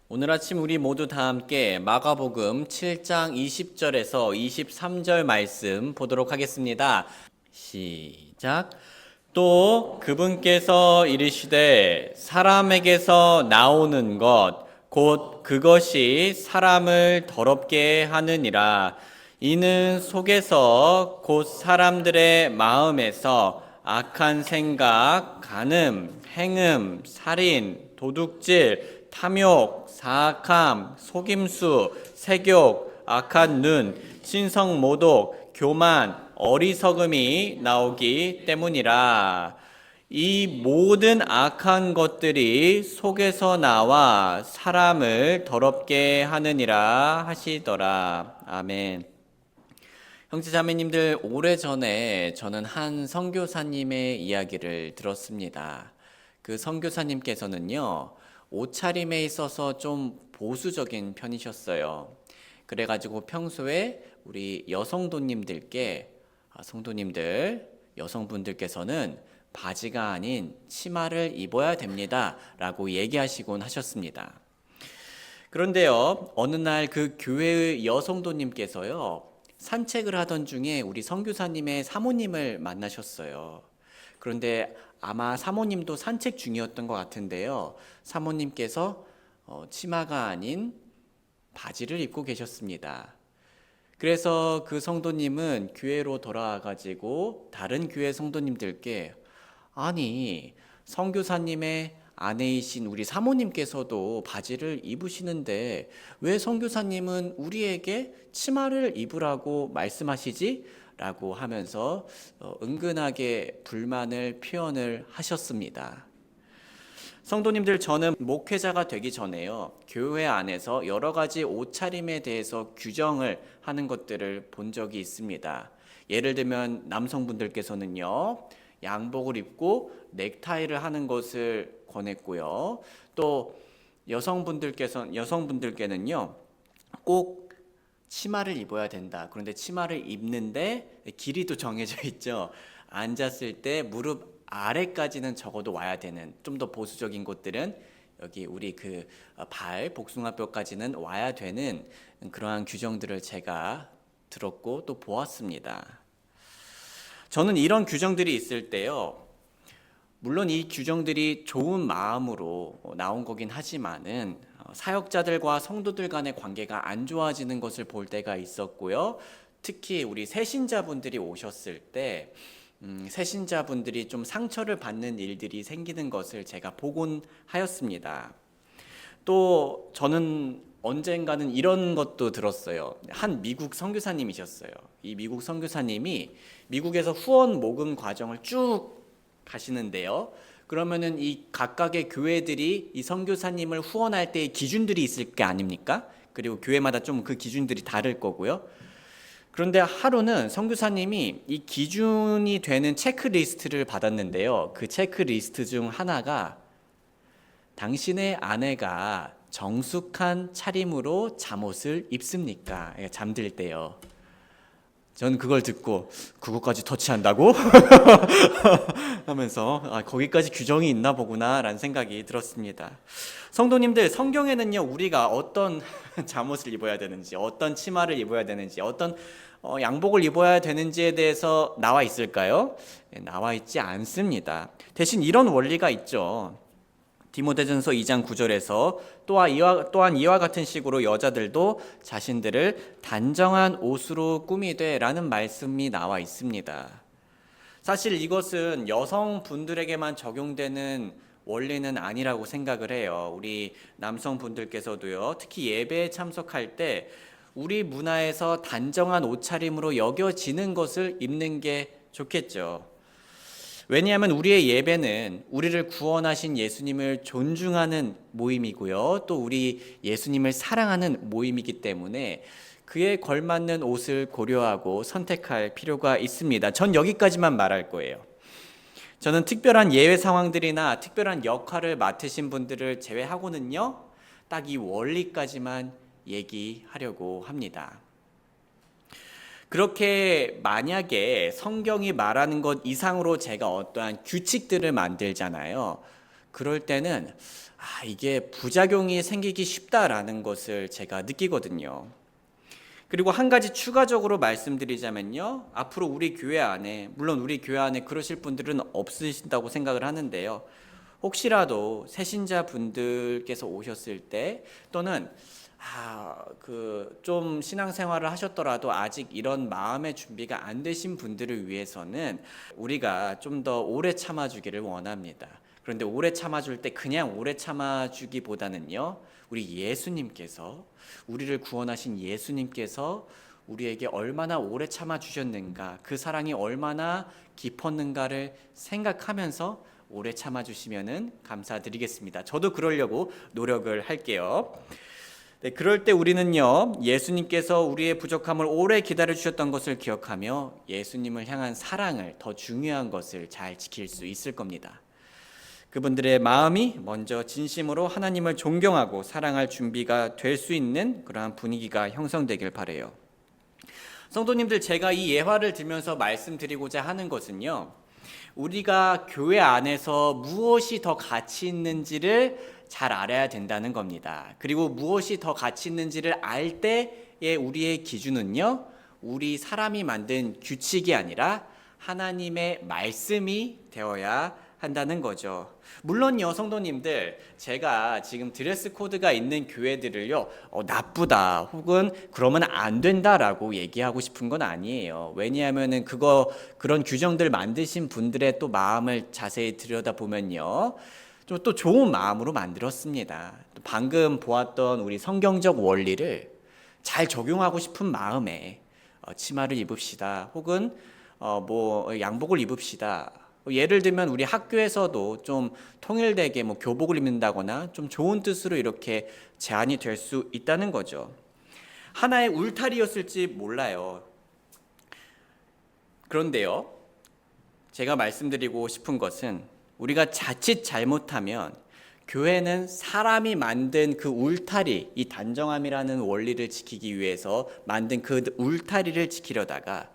오늘 아침 우리 모두 다 함께 마가복음 7장 20절에서 23절 말씀 보도록 하겠습니다. 시작. 또 그분께서 이르시되 사람에게서 나오는 것 곧 그것이 사람을 더럽게 하느니라. 이는 속에서 곧 사람들의 마음에서 악한 생각, 간음, 행음, 살인, 도둑질, 탐욕, 사악함, 속임수, 색욕, 악한 눈, 신성모독, 교만, 어리석음이 나오기 때문이라. 이 모든 악한 것들이 속에서 나와 사람을 더럽게 하느니라 하시더라. 아멘. 형제자매님들, 오래전에 저는 한 선교사님의 이야기를 들었습니다. 그 선교사님께서는요, 옷차림에 있어서 좀 보수적인 편이셨어요. 그래가지고 평소에 우리 여성도님들께, 성도님들, 여성분들께서는 바지가 아닌 치마를 입어야 됩니다 라고 얘기하시곤 하셨습니다. 그런데요, 어느 날 그 교회의 여성도님께서요, 산책을 하던 중에 우리 선교사님의 사모님을 만나셨어요. 그런데 아마 사모님도 산책 중이었던 것 같은데요, 사모님께서 치마가 아닌 바지를 입고 계셨습니다. 그래서 그 성도님은 교회로 돌아와가지고 다른 교회 성도님들께, 아니, 선교사님의 아내이신 우리 사모님께서도 바지를 입으시는데 왜 선교사님은 우리에게 치마를 입으라고 말씀하시지? 라고 하면서 은근하게 불만을 표현을 하셨습니다. 성도님들, 저는 목회자가 되기 전에요, 교회 안에서 여러 가지 옷차림에 대해서 규정을 하는 것들을 본 적이 있습니다. 예를 들면 남성분들께서는요, 양복을 입고 넥타이를 하는 것을 권했고요. 또 여성분들께는요, 꼭 치마를 입어야 된다. 그런데 치마를 입는데 길이도 정해져 있죠. 앉았을 때 무릎 아래까지는 적어도 와야 되는, 좀 더 보수적인 곳들은 여기 우리 그 발, 복숭아뼈까지는 와야 되는 그러한 규정들을 제가 들었고 또 보았습니다. 저는 이런 규정들이 있을 때요, 물론 이 규정들이 좋은 마음으로 나온 거긴 하지만은 사역자들과 성도들 간의 관계가 안 좋아지는 것을 볼 때가 있었고요. 특히 우리 새신자분들이 오셨을 때 새신자분들이 좀 상처를 받는 일들이 생기는 것을 제가 보곤 하였습니다. 또 저는 언젠가는 이런 것도 들었어요. 한 미국 선교사님이셨어요. 이 미국 선교사님이 미국에서 후원 모금 과정을 쭉 가시는데요, 그러면은 이 각각의 교회들이 이 선교사님을 후원할 때의 기준들이 있을 게 아닙니까? 그리고 교회마다 좀 그 기준들이 다를 거고요. 그런데 하루는 선교사님이 이 기준이 되는 체크리스트를 받았는데요, 그 체크리스트 중 하나가 당신의 아내가 정숙한 차림으로 잠옷을 입습니까? 잠들 때요. 전 그걸 듣고 그것까지 터치한다고? 하면서 거기까지 규정이 있나 보구나 라는 생각이 들었습니다. 성도님들, 성경에는요, 우리가 어떤 잠옷을 입어야 되는지, 어떤 치마를 입어야 되는지, 어떤 양복을 입어야 되는지에 대해서 나와 있을까요? 나와 있지 않습니다. 대신 이런 원리가 있죠. 디모데전서 2장 9절에서 또한 이와 같은 식으로 여자들도 자신들을 단정한 옷으로 꾸미되 라는 말씀이 나와 있습니다. 사실 이것은 여성분들에게만 적용되는 원리는 아니라고 생각을 해요. 우리 남성분들께서도요, 특히 예배에 참석할 때 우리 문화에서 단정한 옷차림으로 여겨지는 것을 입는 게 좋겠죠. 왜냐하면 우리의 예배는 우리를 구원하신 예수님을 존중하는 모임이고요, 또 우리 예수님을 사랑하는 모임이기 때문에 그에 걸맞는 옷을 고려하고 선택할 필요가 있습니다. 전 여기까지만 말할 거예요. 저는 특별한 예외 상황들이나 특별한 역할을 맡으신 분들을 제외하고는요, 딱 이 원리까지만 얘기하려고 합니다. 그렇게 만약에 성경이 말하는 것 이상으로 제가 어떠한 규칙들을 만들잖아요. 그럴 때는 이게 부작용이 생기기 쉽다라는 것을 제가 느끼거든요. 그리고 한 가지 추가적으로 말씀드리자면요. 앞으로 우리 교회 안에, 물론 우리 교회 안에 그러실 분들은 없으신다고 생각을 하는데요. 혹시라도 새신자 분들께서 오셨을 때 또는 좀 신앙생활을 하셨더라도 아직 이런 마음의 준비가 안 되신 분들을 위해서는 우리가 좀 더 오래 참아주기를 원합니다. 그런데 오래 참아줄 때 그냥 오래 참아주기보다는요, 우리 예수님께서, 우리를 구원하신 예수님께서 우리에게 얼마나 오래 참아주셨는가, 그 사랑이 얼마나 깊었는가를 생각하면서 오래 참아주시면은 감사드리겠습니다. 저도 그러려고 노력을 할게요. 네, 그럴 때 우리는요, 예수님께서 우리의 부족함을 오래 기다려주셨던 것을 기억하며 예수님을 향한 사랑을, 더 중요한 것을 잘 지킬 수 있을 겁니다. 그분들의 마음이 먼저 진심으로 하나님을 존경하고 사랑할 준비가 될 수 있는 그러한 분위기가 형성되길 바라요. 성도님들, 제가 이 예화를 들면서 말씀드리고자 하는 것은요, 우리가 교회 안에서 무엇이 더 가치 있는지를 잘 알아야 된다는 겁니다. 그리고 무엇이 더 가치 있는지를 알 때의 우리의 기준은요, 우리 사람이 만든 규칙이 아니라 하나님의 말씀이 되어야 한다는 거죠. 물론요, 성도님들, 제가 지금 드레스 코드가 있는 교회들을요, 나쁘다 혹은 그러면 안 된다라고 얘기하고 싶은 건 아니에요. 왜냐하면은 그런 규정들 만드신 분들의 또 마음을 자세히 들여다보면요, 좀 또 좋은 마음으로 만들었습니다. 또 방금 보았던 우리 성경적 원리를 잘 적용하고 싶은 마음에 치마를 입읍시다 혹은 양복을 입읍시다. 예를 들면 우리 학교에서도 좀 통일되게 교복을 입는다거나 좀 좋은 뜻으로 이렇게 제안이 될 수 있다는 거죠. 하나의 울타리였을지 몰라요. 그런데요, 제가 말씀드리고 싶은 것은 우리가 자칫 잘못하면 교회는 사람이 만든 그 울타리, 이 단정함이라는 원리를 지키기 위해서 만든 그 울타리를 지키려다가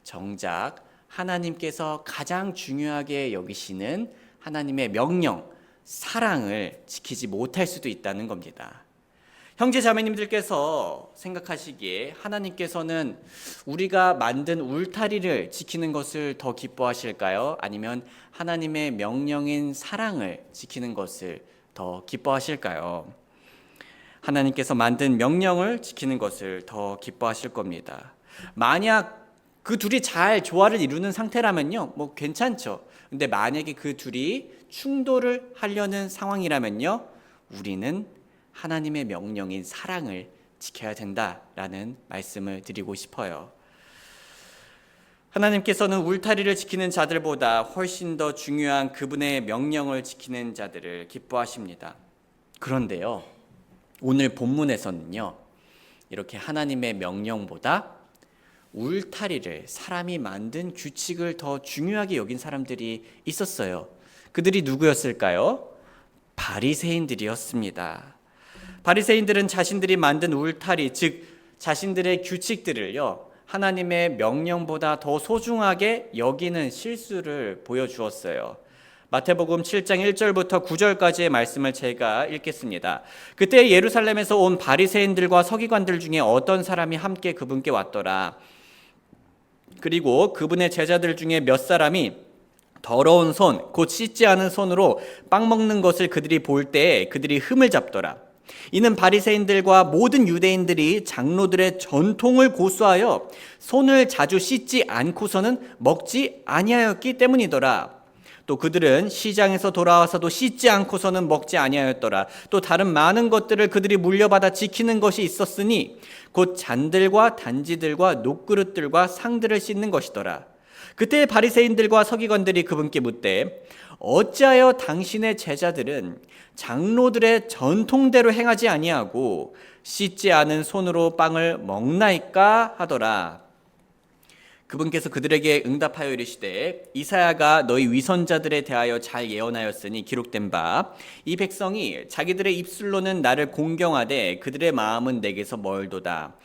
정작 하나님께서 가장 중요하게 여기시는 하나님의 명령, 사랑을 지키지 못할 수도 있다는 겁니다. 형제 자매님들께서 생각하시기에 하나님께서는 우리가 만든 울타리를 지키는 것을 더 기뻐하실까요? 아니면 하나님의 명령인 사랑을 지키는 것을 더 기뻐하실까요? 하나님께서 만든 명령을 지키는 것을 더 기뻐하실 겁니다. 만약 그 둘이 잘 조화를 이루는 상태라면요, 괜찮죠. 근데 만약에 그 둘이 충돌을 하려는 상황이라면요, 우리는 하나님의 명령인 사랑을 지켜야 된다라는 말씀을 드리고 싶어요. 하나님께서는 울타리를 지키는 자들보다 훨씬 더 중요한 그분의 명령을 지키는 자들을 기뻐하십니다. 그런데요, 오늘 본문에서는요, 이렇게 하나님의 명령보다 울타리를, 사람이 만든 규칙을 더 중요하게 여긴 사람들이 있었어요. 그들이 누구였을까요? 바리새인들이었습니다. 바리새인들은 자신들이 만든 울타리, 즉 자신들의 규칙들을요, 하나님의 명령보다 더 소중하게 여기는 실수를 보여주었어요. 마태복음 7장 1절부터 9절까지의 말씀을 제가 읽겠습니다. 그때 예루살렘에서 온 바리새인들과 서기관들 중에 어떤 사람이 함께 그분께 왔더라. 그리고 그분의 제자들 중에 몇 사람이 더러운 손, 곧 씻지 않은 손으로 빵 먹는 것을 그들이 볼 때 그들이 흠을 잡더라. 이는 바리새인들과 모든 유대인들이 장로들의 전통을 고수하여 손을 자주 씻지 않고서는 먹지 아니하였기 때문이더라. 또 그들은 시장에서 돌아와서도 씻지 않고서는 먹지 아니하였더라. 또 다른 많은 것들을 그들이 물려받아 지키는 것이 있었으니 곧 잔들과 단지들과 녹그릇들과 상들을 씻는 것이더라. 그때 바리새인들과 서기관들이 그분께 묻되 어찌하여 당신의 제자들은 장로들의 전통대로 행하지 아니하고 씻지 않은 손으로 빵을 먹나이까 하더라. 그분께서 그들에게 응답하여 이르시되 이사야가 너희 위선자들에 대하여 잘 예언하였으니 기록된 바 이 백성이 자기들의 입술로는 나를 공경하되 그들의 마음은 내게서 멀도다.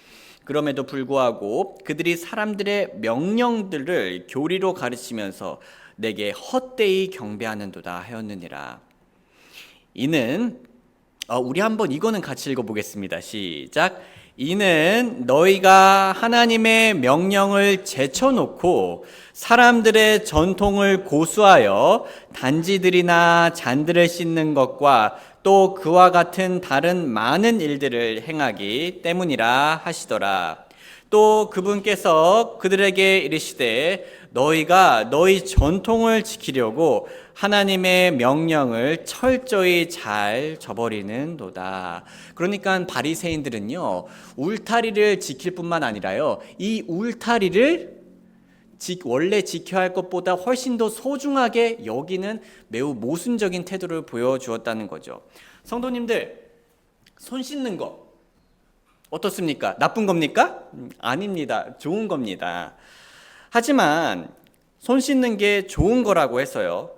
그럼에도 불구하고 그들이 사람들의 명령들을 교리로 가르치면서 내게 헛되이 경배하는도다 하였느니라. 이는 우리 한번 이거는 같이 읽어보겠습니다. 시작. 이는 너희가 하나님의 명령을 제쳐놓고 사람들의 전통을 고수하여 단지들이나 잔들을 씻는 것과 또 그와 같은 다른 많은 일들을 행하기 때문이라 하시더라. 또 그분께서 그들에게 이르시되 너희가 너희 전통을 지키려고 하나님의 명령을 철저히 잘 저버리는도다. 그러니까 바리새인들은요, 울타리를 지킬 뿐만 아니라요, 이 울타리를 원래 지켜야 할 것보다 훨씬 더 소중하게 여기는 매우 모순적인 태도를 보여주었다는 거죠. 성도님들, 손 씻는 거 어떻습니까? 나쁜 겁니까? 아닙니다. 좋은 겁니다. 하지만 손 씻는 게 좋은 거라고 해서요,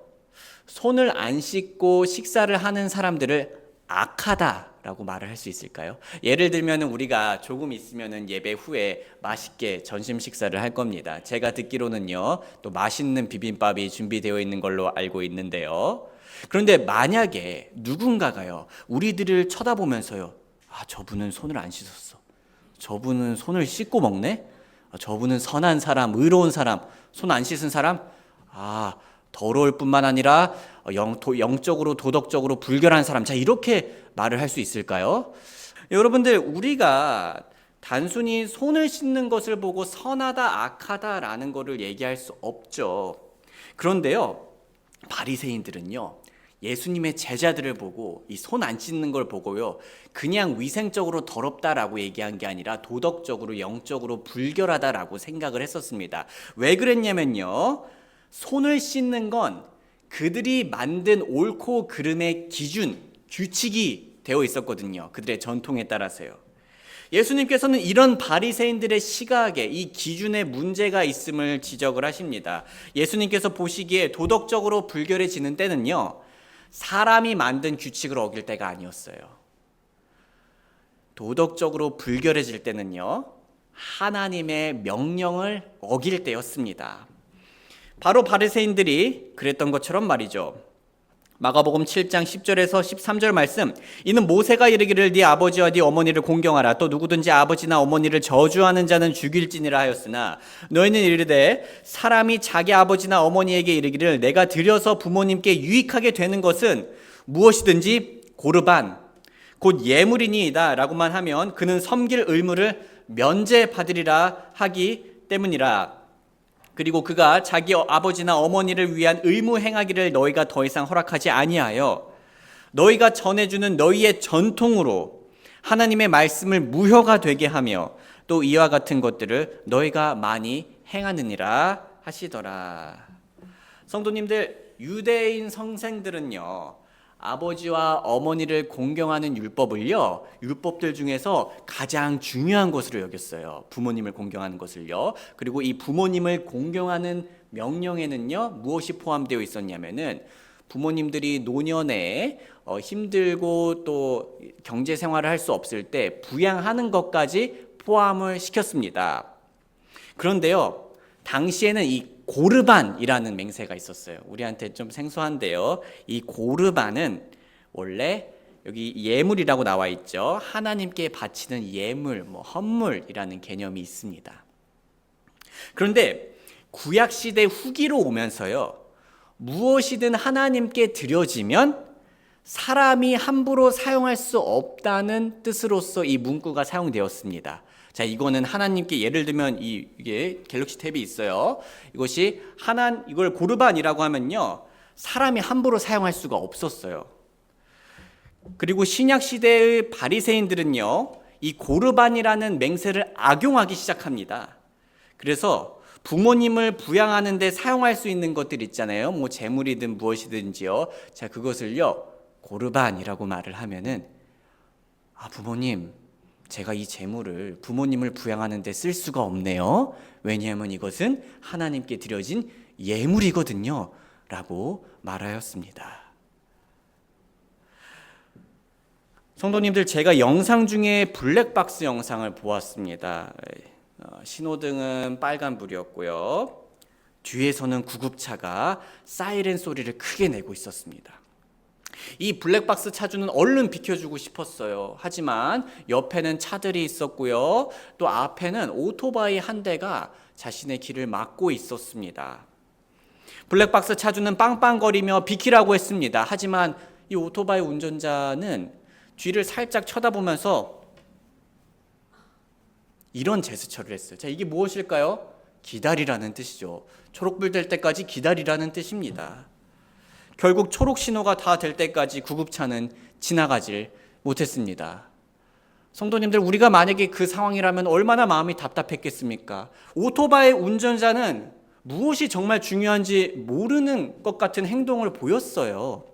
손을 안 씻고 식사를 하는 사람들을 악하다라고 말을 할 수 있을까요? 예를 들면 우리가 조금 있으면 예배 후에 맛있게 점심 식사를 할 겁니다. 제가 듣기로는요, 또 맛있는 비빔밥이 준비되어 있는 걸로 알고 있는데요. 그런데 만약에 누군가가요, 우리들을 쳐다보면서요, 저분은 손을 안 씻었어, 저분은 손을 씻고 먹네, 저분은 선한 사람, 의로운 사람, 손 안 씻은 사람, 더러울 뿐만 아니라 영적으로 도덕적으로 불결한 사람, 자, 이렇게 말을 할 수 있을까요? 여러분들, 우리가 단순히 손을 씻는 것을 보고 선하다 악하다라는 것을 얘기할 수 없죠. 그런데요, 바리새인들은요, 예수님의 제자들을 보고 이 손 안 씻는 걸 보고요, 그냥 위생적으로 더럽다라고 얘기한 게 아니라 도덕적으로 영적으로 불결하다라고 생각을 했었습니다. 왜 그랬냐면요, 손을 씻는 건 그들이 만든 옳고 그름의 기준, 규칙이 되어 있었거든요. 그들의 전통에 따라서요. 예수님께서는 이런 바리새인들의 시각에 이 기준에 문제가 있음을 지적을 하십니다. 예수님께서 보시기에 도덕적으로 불결해지는 때는요, 사람이 만든 규칙을 어길 때가 아니었어요. 도덕적으로 불결해질 때는요, 하나님의 명령을 어길 때였습니다. 바로 바리새인들이 그랬던 것처럼 말이죠. 마가복음 7장 10절에서 13절 말씀, 이는 모세가 이르기를 네 아버지와 네 어머니를 공경하라, 또 누구든지 아버지나 어머니를 저주하는 자는 죽일지니라 하였으나 너희는 이르되 사람이 자기 아버지나 어머니에게 이르기를 내가 드려서 부모님께 유익하게 되는 것은 무엇이든지 고르반 곧 예물이니이다 라고만 하면 그는 섬길 의무를 면제받으리라 하기 때문이라. 그리고 그가 자기 아버지나 어머니를 위한 의무 행하기를 너희가 더 이상 허락하지 아니하여 너희가 전해주는 너희의 전통으로 하나님의 말씀을 무효가 되게 하며 또 이와 같은 것들을 너희가 많이 행하느니라 하시더라. 성도님들, 유대인 성생들은요, 아버지와 어머니를 공경하는 율법을요, 율법들 중에서 가장 중요한 것으로 여겼어요. 부모님을 공경하는 것을요. 그리고 이 부모님을 공경하는 명령에는요, 무엇이 포함되어 있었냐면은 부모님들이 노년에 힘들고 또 경제 생활을 할 수 없을 때 부양하는 것까지 포함을 시켰습니다. 그런데요, 당시에는 이 고르반이라는 맹세가 있었어요. 우리한테 좀 생소한데요, 이 고르반은 원래 여기 예물이라고 나와 있죠. 하나님께 바치는 예물, 헌물이라는 개념이 있습니다. 그런데 구약시대 후기로 오면서요, 무엇이든 하나님께 드려지면 사람이 함부로 사용할 수 없다는 뜻으로서 이 문구가 사용되었습니다. 자, 이거는 하나님께, 예를 들면 이게 갤럭시 탭이 있어요. 이것이 이걸 고르반이라고 하면요, 사람이 함부로 사용할 수가 없었어요. 그리고 신약 시대의 바리새인들은요, 이 고르반이라는 맹세를 악용하기 시작합니다. 그래서 부모님을 부양하는 데 사용할 수 있는 것들 있잖아요. 재물이든 무엇이든지요. 자, 그것을요, 고르반이라고 말을 하면은, 부모님, 제가 이 재물을 부모님을 부양하는 데 쓸 수가 없네요. 왜냐하면 이것은 하나님께 드려진 예물이거든요 라고 말하였습니다. 성도님들, 제가 영상 중에 블랙박스 영상을 보았습니다. 신호등은 빨간불이었고요, 뒤에서는 구급차가 사이렌 소리를 크게 내고 있었습니다. 이 블랙박스 차주는 얼른 비켜주고 싶었어요. 하지만 옆에는 차들이 있었고요. 또 앞에는 오토바이 한 대가 자신의 길을 막고 있었습니다. 블랙박스 차주는 빵빵거리며 비키라고 했습니다. 하지만 이 오토바이 운전자는 뒤를 살짝 쳐다보면서 이런 제스처를 했어요. 자, 이게 무엇일까요? 기다리라는 뜻이죠. 초록불 될 때까지 기다리라는 뜻입니다. 결국 초록 신호가 다 될 때까지 구급차는 지나가질 못했습니다. 성도님들, 우리가 만약에 그 상황이라면 얼마나 마음이 답답했겠습니까? 오토바이 운전자는 무엇이 정말 중요한지 모르는 것 같은 행동을 보였어요.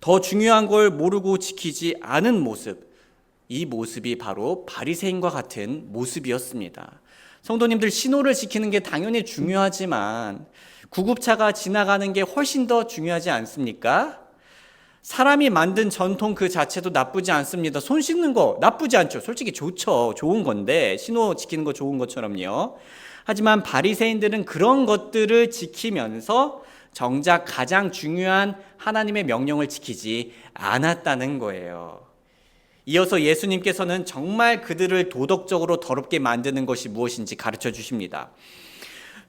더 중요한 걸 모르고 지키지 않은 모습, 이 모습이 바로 바리새인과 같은 모습이었습니다. 성도님들, 신호를 지키는 게 당연히 중요하지만 구급차가 지나가는 게 훨씬 더 중요하지 않습니까? 사람이 만든 전통 그 자체도 나쁘지 않습니다. 손 씻는 거 나쁘지 않죠. 솔직히 좋죠. 좋은 건데, 신호 지키는 거 좋은 것처럼요. 하지만 바리새인들은 그런 것들을 지키면서 정작 가장 중요한 하나님의 명령을 지키지 않았다는 거예요. 이어서 예수님께서는 정말 그들을 도덕적으로 더럽게 만드는 것이 무엇인지 가르쳐 주십니다.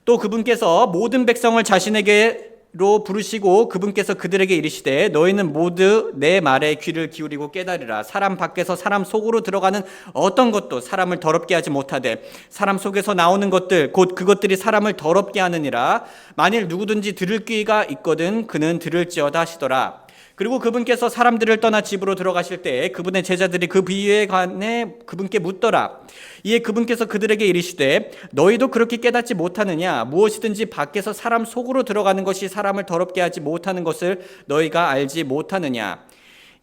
또 그분께서 모든 백성을 자신에게로 부르시고 그분께서 그들에게 이르시되 너희는 모두 내 말에 귀를 기울이고 깨달으라. 사람 밖에서 사람 속으로 들어가는 어떤 것도 사람을 더럽게 하지 못하되 사람 속에서 나오는 것들 곧 그것들이 사람을 더럽게 하느니라. 만일 누구든지 들을 귀가 있거든 그는 들을지어다 하시더라. 그리고 그분께서 사람들을 떠나 집으로 들어가실 때 그분의 제자들이 그 비유에 관해 그분께 묻더라. 이에 그분께서 그들에게 이르시되 너희도 그렇게 깨닫지 못하느냐? 무엇이든지 밖에서 사람 속으로 들어가는 것이 사람을 더럽게 하지 못하는 것을 너희가 알지 못하느냐?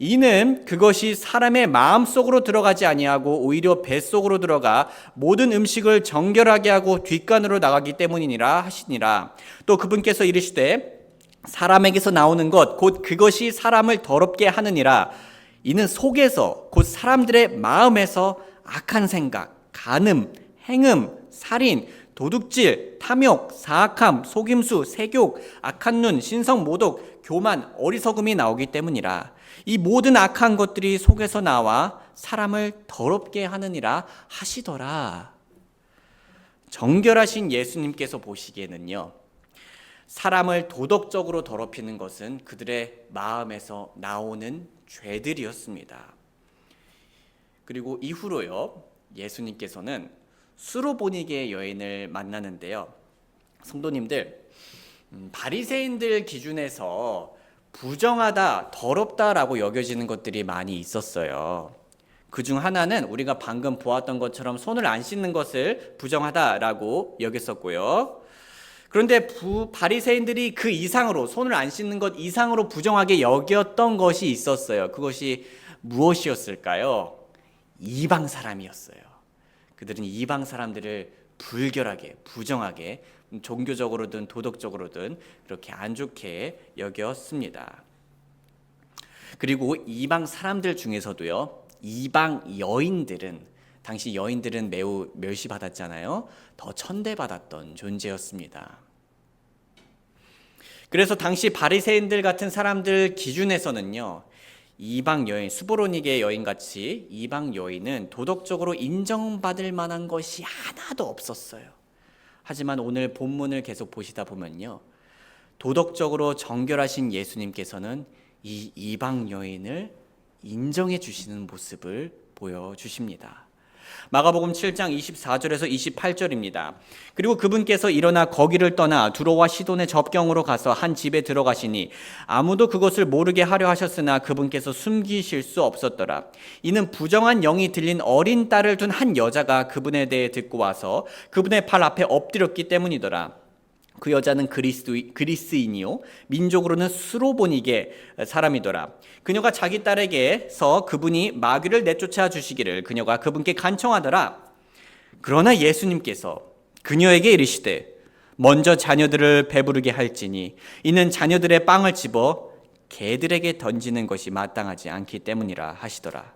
이는 그것이 사람의 마음속으로 들어가지 아니하고 오히려 뱃속으로 들어가 모든 음식을 정결하게 하고 뒷간으로 나가기 때문이니라 하시니라. 또 그분께서 이르시되 사람에게서 나오는 것 곧 그것이 사람을 더럽게 하느니라. 이는 속에서 곧 사람들의 마음에서 악한 생각, 간음, 행음, 살인, 도둑질, 탐욕, 사악함, 속임수, 세욕, 악한 눈, 신성 모독, 교만, 어리석음이 나오기 때문이라. 이 모든 악한 것들이 속에서 나와 사람을 더럽게 하느니라 하시더라. 정결하신 예수님께서 보시기에는요, 사람을 도덕적으로 더럽히는 것은 그들의 마음에서 나오는 죄들이었습니다. 그리고 이후로요, 예수님께서는 수로보니게 여인을 만나는데요. 성도님들, 바리새인들 기준에서 부정하다, 더럽다라고 여겨지는 것들이 많이 있었어요. 그중 하나는 우리가 방금 보았던 것처럼 손을 안 씻는 것을 부정하다라고 여겼었고요. 그런데 바리새인들이 그 이상으로 손을 안 씻는 것 이상으로 부정하게 여겼던 것이 있었어요. 그것이 무엇이었을까요? 이방 사람이었어요. 그들은 이방 사람들을 불결하게, 부정하게, 종교적으로든 도덕적으로든 그렇게 안 좋게 여겼습니다. 그리고 이방 사람들 중에서도요, 이방 여인들은 당시 여인들은 매우 멸시받았잖아요. 더 천대받았던 존재였습니다. 그래서 당시 바리새인들 같은 사람들 기준에서는요, 이방 여인, 수보로니게 여인같이 이방 여인은 도덕적으로 인정받을 만한 것이 하나도 없었어요. 하지만 오늘 본문을 계속 보시다 보면요, 도덕적으로 정결하신 예수님께서는 이 이방 여인을 인정해 주시는 모습을 보여주십니다. 마가복음 7장 24절에서 28절입니다. 그리고 그분께서 일어나 거기를 떠나 두로와 시돈의 접경으로 가서 한 집에 들어가시니 아무도 그것을 모르게 하려 하셨으나 그분께서 숨기실 수 없었더라. 이는 부정한 영이 들린 어린 딸을 둔 한 여자가 그분에 대해 듣고 와서 그분의 발 앞에 엎드렸기 때문이더라. 그 여자는 그리스인이요 민족으로는 수로보니게 사람이더라. 그녀가 자기 딸에게서 그분이 마귀를 내쫓아 주시기를 그녀가 그분께 간청하더라. 그러나 예수님께서 그녀에게 이르시되 먼저 자녀들을 배부르게 할지니 이는 자녀들의 빵을 집어 개들에게 던지는 것이 마땅하지 않기 때문이라 하시더라.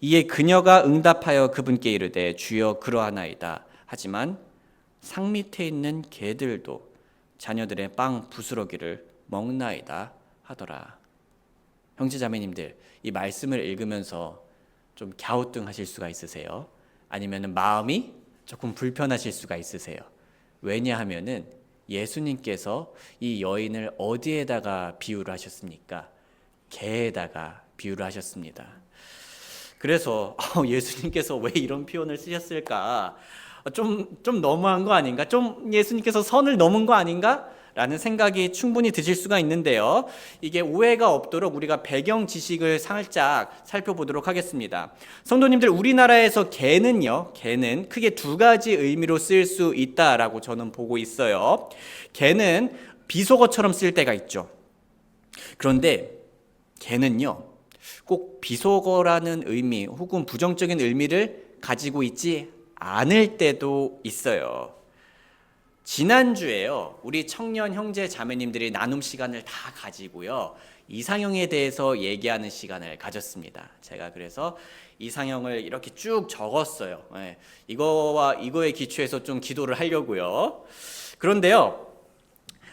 이에 그녀가 응답하여 그분께 이르되 주여 그러하나이다. 하지만 상 밑에 있는 개들도 자녀들의 빵 부스러기를 먹나이다 하더라. 형제자매님들, 이 말씀을 읽으면서 좀 갸우뚱하실 수가 있으세요? 아니면 마음이 조금 불편하실 수가 있으세요? 왜냐하면은 예수님께서 이 여인을 어디에다가 비유를 하셨습니까? 개에다가 비유를 하셨습니다. 그래서 예수님께서 왜 이런 표현을 쓰셨을까? 좀 너무한 거 아닌가? 좀 예수님께서 선을 넘은 거 아닌가? 라는 생각이 충분히 드실 수가 있는데요. 이게 오해가 없도록 우리가 배경 지식을 살짝 살펴보도록 하겠습니다. 성도님들, 우리나라에서 개는요, 개는 크게 두 가지 의미로 쓸 수 있다라고 저는 보고 있어요. 개는 비속어처럼 쓸 때가 있죠. 그런데 개는요, 꼭 비속어라는 의미 혹은 부정적인 의미를 가지고 있지 않을 때도 있어요. 지난주에요, 우리 청년 형제 자매님들이 나눔 시간을 다 가지고요, 이상형에 대해서 얘기하는 시간을 가졌습니다. 제가 그래서 이상형을 이렇게 쭉 적었어요. 이거에 기초해서 좀 기도를 하려고요. 그런데요,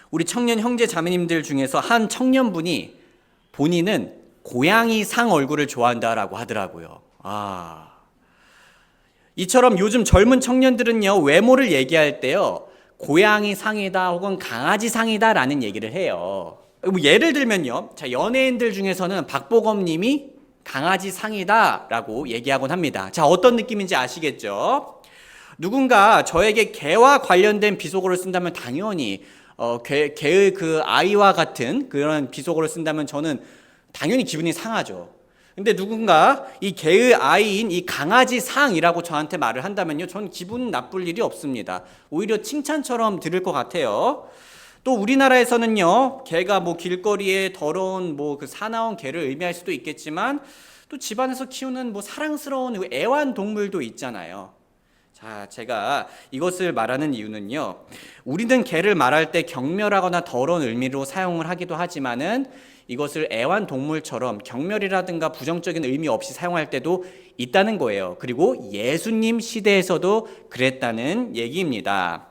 우리 청년 형제 자매님들 중에서 한 청년분이 본인은 고양이 상 얼굴을 좋아한다라고 하더라고요. 이처럼 요즘 젊은 청년들은요, 외모를 얘기할 때요, 고양이 상이다 혹은 강아지 상이다 라는 얘기를 해요. 예를 들면요, 자, 연예인들 중에서는 박보검 님이 강아지 상이다 라고 얘기하곤 합니다. 자, 어떤 느낌인지 아시겠죠? 누군가 저에게 개와 관련된 비속어를 쓴다면 당연히 개의 그 아이와 같은 그런 비속어를 쓴다면 저는 당연히 기분이 상하죠. 근데 누군가 이 개의 아이인 이 강아지 상이라고 저한테 말을 한다면요, 전 기분 나쁠 일이 없습니다. 오히려 칭찬처럼 들을 것 같아요. 또 우리나라에서는요, 개가 뭐 길거리에 더러운 뭐 그 사나운 개를 의미할 수도 있겠지만 또 집안에서 키우는 뭐 사랑스러운 애완동물도 있잖아요. 자, 제가 이것을 말하는 이유는요, 우리는 개를 말할 때 경멸하거나 더러운 의미로 사용을 하기도 하지만은 이것을 애완동물처럼 경멸이라든가 부정적인 의미 없이 사용할 때도 있다는 거예요. 그리고 예수님 시대에서도 그랬다는 얘기입니다.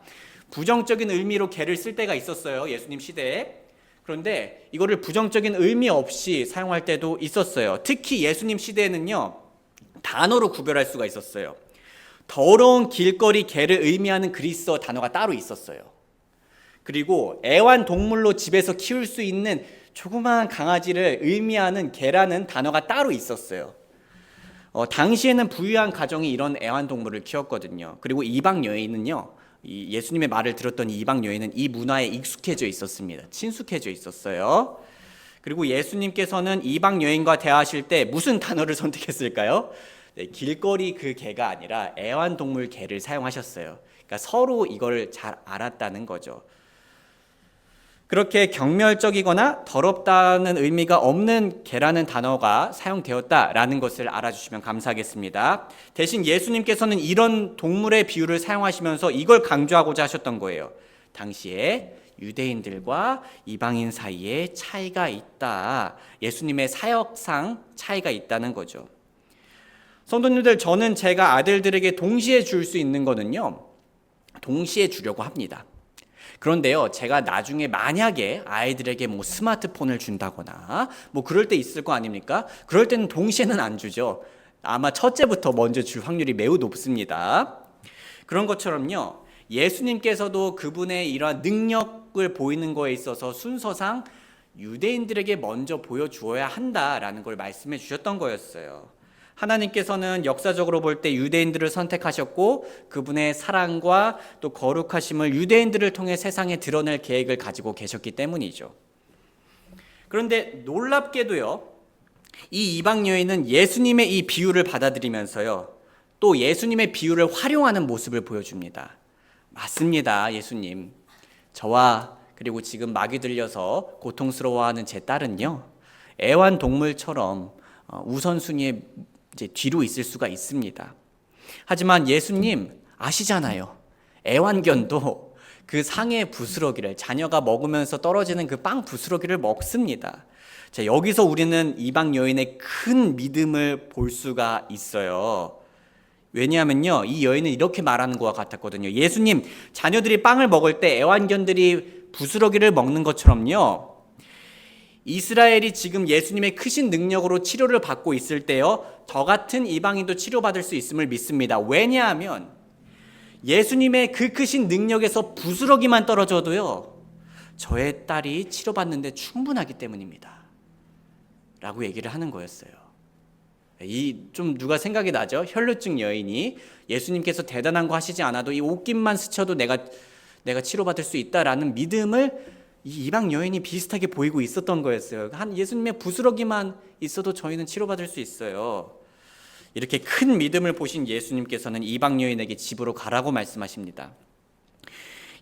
부정적인 의미로 개를 쓸 때가 있었어요, 예수님 시대에. 그런데 이거를 부정적인 의미 없이 사용할 때도 있었어요. 특히 예수님 시대에는요, 단어로 구별할 수가 있었어요. 더러운 길거리 개를 의미하는 그리스어 단어가 따로 있었어요. 그리고 애완동물로 집에서 키울 수 있는 조그마한 강아지를 의미하는 개라는 단어가 따로 있었어요. 당시에는 부유한 가정이 이런 애완동물을 키웠거든요. 그리고 이방 여인은요, 이 예수님의 말을 들었던 이방 여인은 이 문화에 익숙해져 있었습니다. 친숙해져 있었어요. 그리고 예수님께서는 이방 여인과 대화하실 때 무슨 단어를 선택했을까요? 네, 길거리 그 개가 아니라 애완동물 개를 사용하셨어요. 그러니까 서로 이걸 잘 알았다는 거죠. 그렇게 경멸적이거나 더럽다는 의미가 없는 개라는 단어가 사용되었다라는 것을 알아주시면 감사하겠습니다. 대신 예수님께서는 이런 동물의 비유를 사용하시면서 이걸 강조하고자 하셨던 거예요. 당시에 유대인들과 이방인 사이에 차이가 있다. 예수님의 사역상 차이가 있다는 거죠. 성도님들, 저는 제가 아들들에게 동시에 줄 수 있는 거는요, 동시에 주려고 합니다. 그런데요, 제가 나중에 만약에 아이들에게 뭐 스마트폰을 준다거나 뭐 그럴 때 있을 거 아닙니까? 그럴 때는 동시에는 안 주죠. 아마 첫째부터 먼저 줄 확률이 매우 높습니다. 그런 것처럼요, 예수님께서도 그분의 이러한 능력을 보이는 거에 있어서 순서상 유대인들에게 먼저 보여주어야 한다라는 걸 말씀해 주셨던 거였어요. 하나님께서는 역사적으로 볼 때 유대인들을 선택하셨고 그분의 사랑과 또 거룩하심을 유대인들을 통해 세상에 드러낼 계획을 가지고 계셨기 때문이죠. 그런데 놀랍게도요, 이 이방 여인은 예수님의 이 비유를 받아들이면서요, 또 예수님의 비유를 활용하는 모습을 보여줍니다. 맞습니다, 예수님. 저와 그리고 지금 마귀 들려서 고통스러워하는 제 딸은요, 애완동물처럼 우선순위에 이제 뒤로 있을 수가 있습니다. 하지만 예수님 아시잖아요. 애완견도 그 상의 부스러기를, 자녀가 먹으면서 떨어지는 그 빵 부스러기를 먹습니다. 자, 여기서 우리는 이방 여인의 큰 믿음을 볼 수가 있어요. 왜냐하면요, 이 여인은 이렇게 말하는 것과 같았거든요. 예수님, 자녀들이 빵을 먹을 때 애완견들이 부스러기를 먹는 것처럼요, 이스라엘이 지금 예수님의 크신 능력으로 치료를 받고 있을 때요, 저 같은 이방인도 치료받을 수 있음을 믿습니다. 왜냐하면 예수님의 그 크신 능력에서 부스러기만 떨어져도요, 저의 딸이 치료받는데 충분하기 때문입니다 라고 얘기를 하는 거였어요. 이 좀 누가 생각이 나죠? 혈루증 여인이 예수님께서 대단한 거 하시지 않아도 이 옷깃만 스쳐도 내가 치료받을 수 있다라는 믿음을 이 이방 여인이 비슷하게 보이고 있었던 거였어요. 한 예수님의 부스러기만 있어도 저희는 치료받을 수 있어요. 이렇게 큰 믿음을 보신 예수님께서는 이방 여인에게 집으로 가라고 말씀하십니다.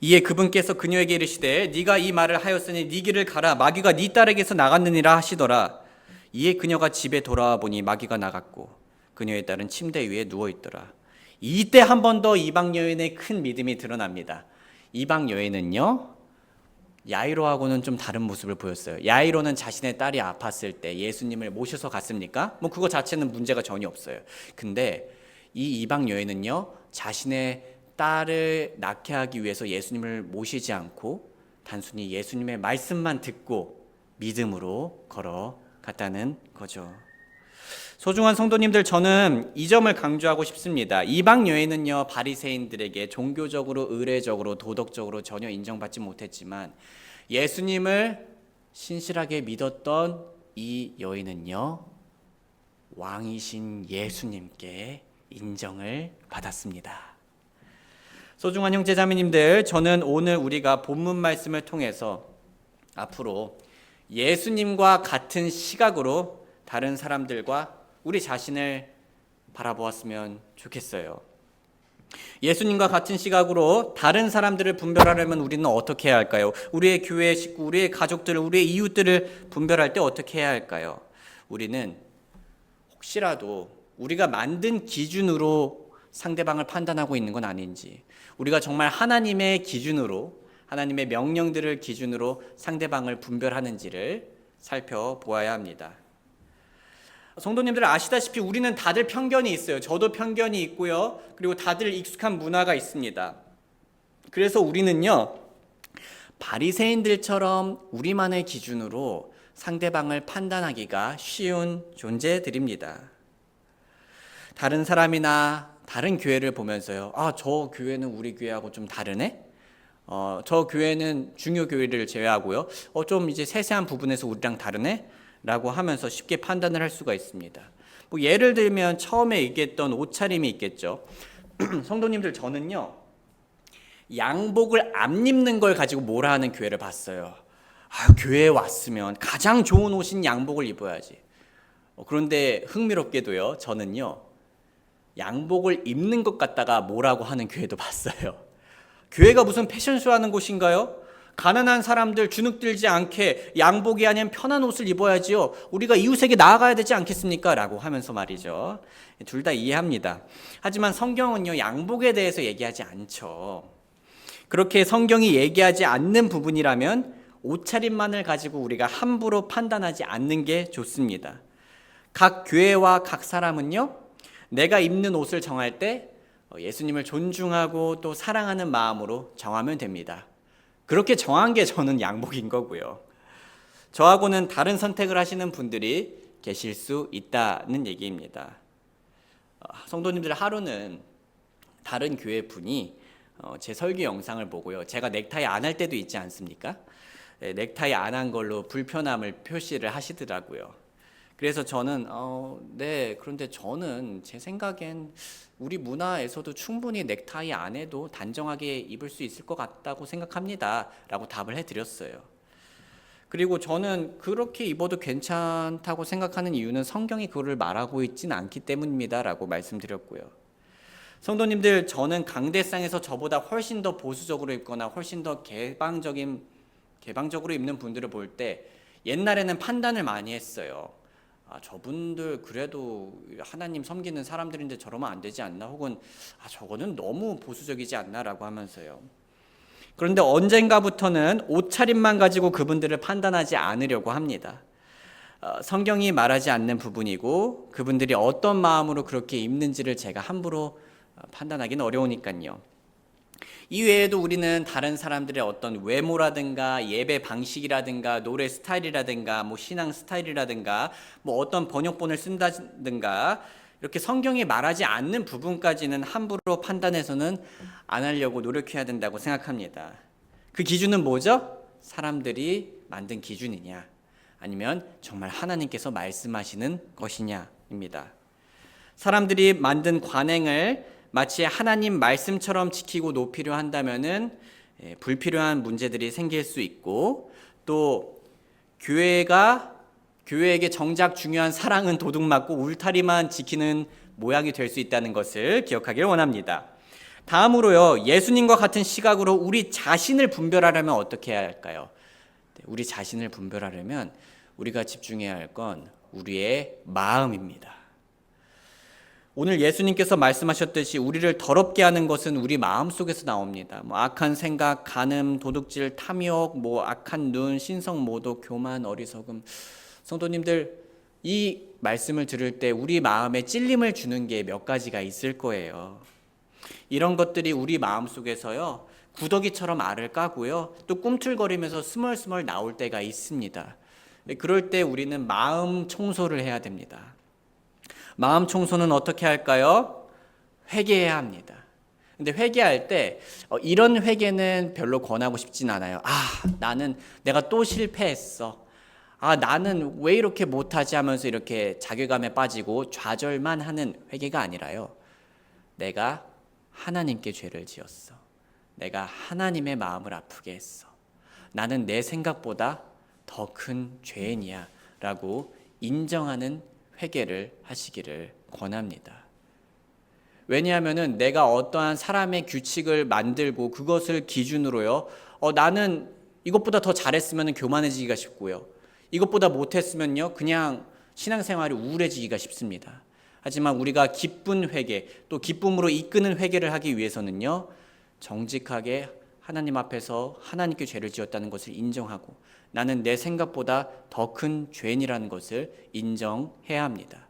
이에 그분께서 그녀에게 이르시되 네가 이 말을 하였으니 네 길을 가라. 마귀가 네 딸에게서 나갔느니라 하시더라. 이에 그녀가 집에 돌아와 보니 마귀가 나갔고 그녀의 딸은 침대 위에 누워 있더라. 이때 한 번 더 이방 여인의 큰 믿음이 드러납니다. 이방 여인은요, 야이로하고는 좀 다른 모습을 보였어요. 야이로는 자신의 딸이 아팠을 때 예수님을 모셔서 갔습니까? 뭐 그거 자체는 문제가 전혀 없어요. 근데 이 이방 여인은요, 자신의 딸을 낳게 하기 위해서 예수님을 모시지 않고 단순히 예수님의 말씀만 듣고 믿음으로 걸어갔다는 거죠. 소중한 성도님들, 저는 이 점을 강조하고 싶습니다. 이방 여인은요, 바리새인들에게 종교적으로, 의례적으로, 도덕적으로 전혀 인정받지 못했지만 예수님을 신실하게 믿었던 이 여인은요, 왕이신 예수님께 인정을 받았습니다. 소중한 형제자매님들, 저는 오늘 우리가 본문 말씀을 통해서 앞으로 예수님과 같은 시각으로 다른 사람들과 우리 자신을 바라보았으면 좋겠어요. 예수님과 같은 시각으로 다른 사람들을 분별하려면 우리는 어떻게 해야 할까요? 우리의 교회 식구, 우리의 가족들을, 우리의 이웃들을 분별할 때 어떻게 해야 할까요? 우리는 혹시라도 우리가 만든 기준으로 상대방을 판단하고 있는 건 아닌지, 우리가 정말 하나님의 기준으로, 하나님의 명령들을 기준으로 상대방을 분별하는지를 살펴보아야 합니다. 성도님들 아시다시피 우리는 다들 편견이 있어요. 저도 편견이 있고요. 그리고 다들 익숙한 문화가 있습니다. 그래서 우리는요, 바리새인들처럼 우리만의 기준으로 상대방을 판단하기가 쉬운 존재들입니다. 다른 사람이나 다른 교회를 보면서요, 저 교회는 우리 교회하고 좀 다르네? 저 교회는 중요 교회를 제외하고요, 좀 이제 세세한 부분에서 우리랑 다르네? 라고 하면서 쉽게 판단을 할 수가 있습니다. 뭐 예를 들면 처음에 얘기했던 옷차림이 있겠죠. 성도님들, 저는요, 양복을 안 입는 걸 가지고 뭐라 하는 교회를 봤어요. 교회에 왔으면 가장 좋은 옷인 양복을 입어야지. 그런데 흥미롭게도요, 저는요, 양복을 입는 것 같다가 뭐라고 하는 교회도 봤어요. 교회가 무슨 패션쇼 하는 곳인가요? 가난한 사람들 주눅 들지 않게 양복이 아닌 편한 옷을 입어야지요. 우리가 이웃에게 나아가야 되지 않겠습니까? 라고 하면서 말이죠. 둘 다 이해합니다. 하지만 성경은요, 양복에 대해서 얘기하지 않죠. 그렇게 성경이 얘기하지 않는 부분이라면 옷차림만을 가지고 우리가 함부로 판단하지 않는 게 좋습니다. 각 교회와 각 사람은요, 내가 입는 옷을 정할 때 예수님을 존중하고 또 사랑하는 마음으로 정하면 됩니다. 그렇게 정한 게 저는 양복인 거고요. 저하고는 다른 선택을 하시는 분들이 계실 수 있다는 얘기입니다. 성도님들, 하루는 다른 교회 분이 제 설교 영상을 보고요, 제가 넥타이 안 할 때도 있지 않습니까? 넥타이 안 한 걸로 불편함을 표시를 하시더라고요. 그래서 저는 네, 그런데 저는 제 생각엔 우리 문화에서도 충분히 넥타이 안 해도 단정하게 입을 수 있을 것 같다고 생각합니다 라고 답을 해드렸어요. 그리고 저는 그렇게 입어도 괜찮다고 생각하는 이유는 성경이 그거를 말하고 있지는 않기 때문입니다 라고 말씀드렸고요. 성도님들, 저는 강대상에서 저보다 훨씬 더 보수적으로 입거나 훨씬 더 개방적으로 입는 분들을 볼 때 옛날에는 판단을 많이 했어요. 저분들 그래도 하나님 섬기는 사람들인데 저러면 안 되지 않나? 혹은 저거는 너무 보수적이지 않나? 라고 하면서요. 그런데 언젠가부터는 옷차림만 가지고 그분들을 판단하지 않으려고 합니다. 성경이 말하지 않는 부분이고 그분들이 어떤 마음으로 그렇게 입는지를 제가 함부로 판단하기는 어려우니까요. 이외에도 우리는 다른 사람들의 어떤 외모라든가 예배 방식이라든가 노래 스타일이라든가 뭐 신앙 스타일이라든가 뭐 어떤 번역본을 쓴다든가 이렇게 성경이 말하지 않는 부분까지는 함부로 판단해서는 안 하려고 노력해야 된다고 생각합니다. 그 기준은 뭐죠? 사람들이 만든 기준이냐 아니면 정말 하나님께서 말씀하시는 것이냐입니다. 사람들이 만든 관행을 마치 하나님 말씀처럼 지키고 높이려 한다면은 불필요한 문제들이 생길 수 있고, 또 교회에게 정작 중요한 사랑은 도둑맞고 울타리만 지키는 모양이 될 수 있다는 것을 기억하길 원합니다. 다음으로요, 예수님과 같은 시각으로 우리 자신을 분별하려면 어떻게 해야 할까요? 우리 자신을 분별하려면 우리가 집중해야 할 건 우리의 마음입니다. 오늘 예수님께서 말씀하셨듯이 우리를 더럽게 하는 것은 우리 마음 속에서 나옵니다. 악한 생각, 간음, 도둑질, 탐욕, 악한 눈, 신성 모독, 교만, 어리석음. 성도님들, 이 말씀을 들을 때 우리 마음에 찔림을 주는 게 몇 가지가 있을 거예요. 이런 것들이 우리 마음 속에서요, 구더기처럼 알을 까고요, 또 꿈틀거리면서 스멀스멀 나올 때가 있습니다. 그럴 때 우리는 마음 청소를 해야 됩니다. 마음 청소는 어떻게 할까요? 회개해야 합니다. 근데 회개할 때 이런 회개는 별로 권하고 싶진 않아요. 나는 내가 또 실패했어. 나는 왜 이렇게 못하지 하면서 이렇게 자괴감에 빠지고 좌절만 하는 회개가 아니라요. 내가 하나님께 죄를 지었어. 내가 하나님의 마음을 아프게 했어. 나는 내 생각보다 더 큰 죄인이야 라고 인정하는 회개를 하시기를 권합니다. 왜냐하면 내가 어떠한 사람의 규칙을 만들고 그것을 기준으로요, 나는 이것보다 더 잘했으면 교만해지기가 쉽고요, 이것보다 못했으면요 그냥 신앙생활이 우울해지기가 쉽습니다. 하지만 우리가 기쁜 회개, 또 기쁨으로 이끄는 회개를 하기 위해서는요, 정직하게 하나님 앞에서 하나님께 죄를 지었다는 것을 인정하고 나는 내 생각보다 더 큰 죄인이라는 것을 인정해야 합니다.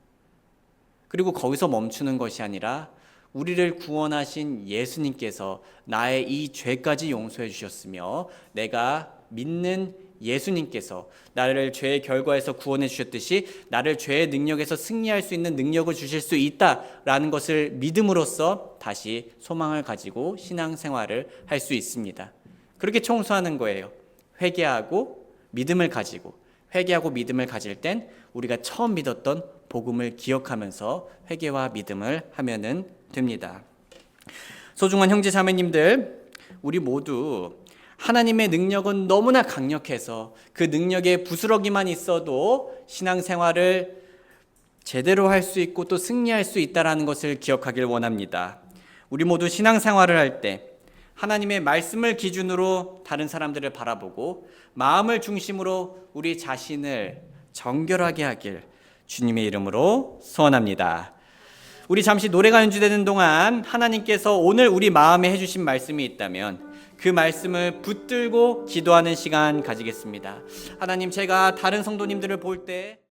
그리고 거기서 멈추는 것이 아니라 우리를 구원하신 예수님께서 나의 이 죄까지 용서해 주셨으며 내가 믿는 예수님께서 나를 죄의 결과에서 구원해 주셨듯이 나를 죄의 능력에서 승리할 수 있는 능력을 주실 수 있다라는 것을 믿음으로써 다시 소망을 가지고 신앙생활을 할 수 있습니다. 그렇게 청소하는 거예요. 회개하고 믿음을 가지고, 회개하고 믿음을 가질 땐 우리가 처음 믿었던 복음을 기억하면서 회개와 믿음을 하면은 됩니다. 소중한 형제 자매님들, 우리 모두 하나님의 능력은 너무나 강력해서 그 능력에 부스러기만 있어도 신앙생활을 제대로 할 수 있고 또 승리할 수 있다는 것을 기억하길 원합니다. 우리 모두 신앙생활을 할 때 하나님의 말씀을 기준으로 다른 사람들을 바라보고 마음을 중심으로 우리 자신을 정결하게 하길 주님의 이름으로 소원합니다. 우리 잠시 노래가 연주되는 동안 하나님께서 오늘 우리 마음에 해주신 말씀이 있다면 그 말씀을 붙들고 기도하는 시간 가지겠습니다. 하나님, 제가 다른 성도님들을 볼 때